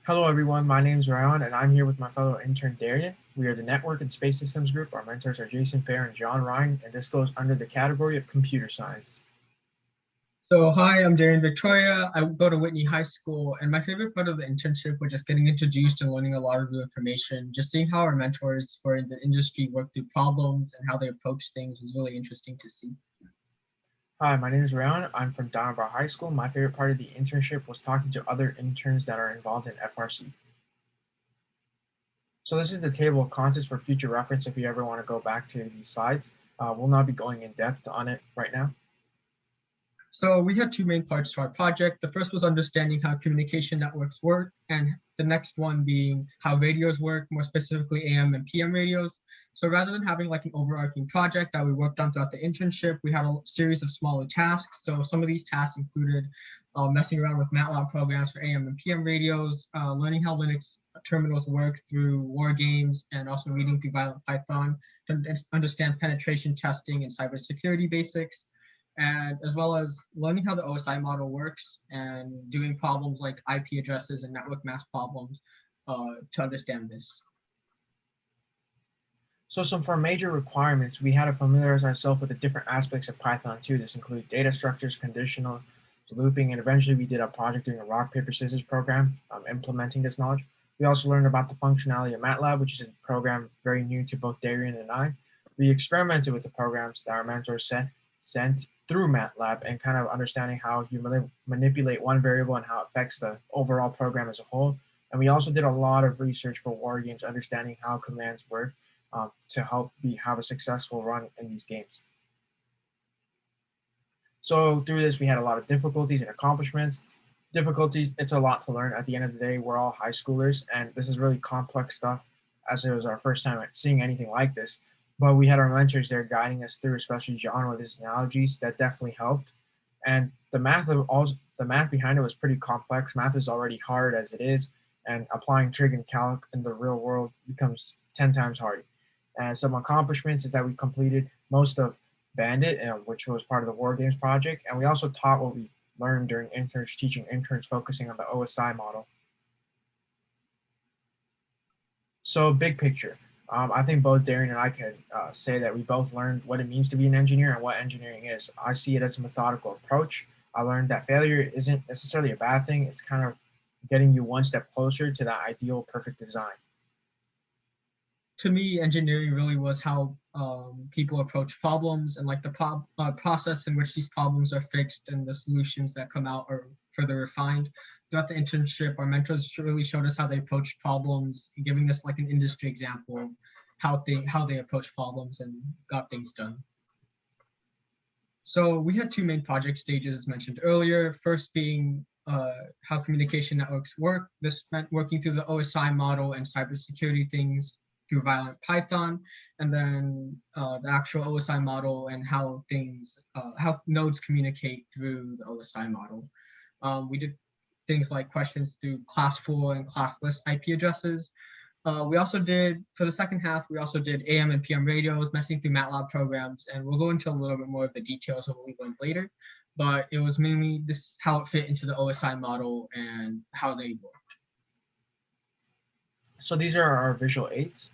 Hello, everyone. My name is Raiyan, and I'm here with my fellow intern Darian. We are the Network and Space Systems Group. Our mentors are Jason Fair and John Ryan, and this goes under the category of computer science. So hi, I'm Darian Victoria. I go to Whitney High School, and my favorite part of the internship was just getting introduced and learning a lot of new information. Just seeing how our mentors who are in the industry work through problems and how they approach things was really interesting to see. Hi, my name is Raiyan. I'm from Downbar High School. My favorite part of the internship was talking to other interns that are involved in FRC. So this is the table of contents for future reference if you ever want to go back to these slides. We'll not be going in depth on it right now. So we had two main parts to our project. The first was understanding how communication networks work, and the next one being how radios work, more specifically AM and PM radios. So rather than having like an overarching project that we worked on throughout the internship, we had a series of smaller tasks. So some of these tasks included messing around with MATLAB programs for AM and PM radios, learning how Linux terminals work through war games, and also reading through Violent Python to understand penetration testing and cybersecurity basics, and as well as learning how the OSI model works and doing problems like IP addresses and network mask problems to understand this. So some for major requirements, we had to familiarize ourselves with the different aspects of Python too. This includes data structures, conditional, looping, and eventually we did a project doing a rock, paper, scissors program, implementing this knowledge. We also learned about the functionality of MATLAB, which is a program very new to both Darian and I. We experimented with the programs that our mentors sent through MATLAB and kind of understanding how you manipulate one variable and how it affects the overall program as a whole. And we also did a lot of research for war games, understanding how commands work to help have a successful run in these games. So through this, we had a lot of difficulties and accomplishments. Difficulties, it's a lot to learn. At the end of the day, we're all high schoolers, and this is really complex stuff, as it was our first time seeing anything like this. But we had our mentors there guiding us through, especially John with his analogies. That definitely helped. And the math behind it was pretty complex. Math is already hard as it is, and applying trig and calc in the real world becomes 10 times harder. And some accomplishments is that we completed most of Bandit, which was part of the War Games project, and we also taught what we learned during interns, teaching interns focusing on the OSI model. So big picture, I think both Darian and I can say that we both learned what it means to be an engineer and what engineering is. I see it as a methodical approach. I learned that failure isn't necessarily a bad thing. It's kind of getting you one step closer to that ideal perfect design. To me, engineering really was how people approach problems and like the process in which these problems are fixed and the solutions that come out are further refined. Throughout the internship, our mentors really showed us how they approached problems, giving us like an industry example of how they approach problems and got things done. So we had two main project stages as mentioned earlier. First being how communication networks work. This meant working through the OSI model and cybersecurity things through Violent Python, and then the actual OSI model and how how nodes communicate through the OSI model. We did things like questions through class pool and class list IP addresses. We also did, for the second half, we also did AM and PM radios, messing through MATLAB programs, and we'll go into a little bit more of the details of what we learned later. But it was mainly this how it fit into the OSI model and how they work. So these are our visual aids.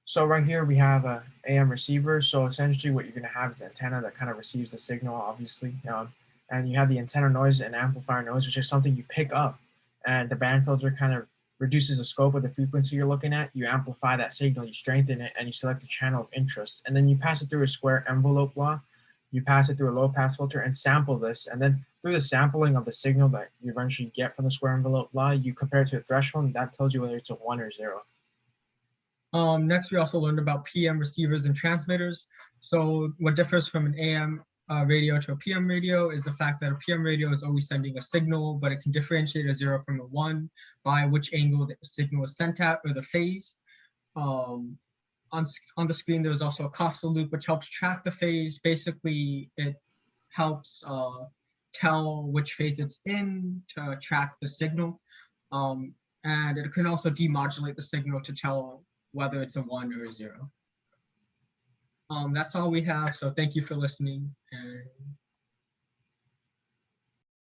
So right here we have a AM receiver. So essentially what you're going to have is an antenna that kind of receives the signal, obviously. And you have the antenna noise and amplifier noise, which is something you pick up. And the band filter kind of reduces the scope of the frequency you're looking at. You amplify that signal, you strengthen it, and you select the channel of interest. And then you pass it through a square envelope law. You pass it through a low pass filter and sample this. And then through the sampling of the signal that you eventually get from the square envelope law, you compare it to a threshold, and that tells you whether it's a 1 or 0. Next, we also learned about PM receivers and transmitters. So what differs from an AM radio to a PM radio is the fact that a PM radio is always sending a signal, but it can differentiate a 0 from a 1 by which angle the signal is sent at or the phase. On the screen, there's also a causal loop, which helps track the phase. Basically, it helps tell which phase it's in to track the signal. And it can also demodulate the signal to tell whether it's a 1 or a 0. That's all we have. So thank you for listening. And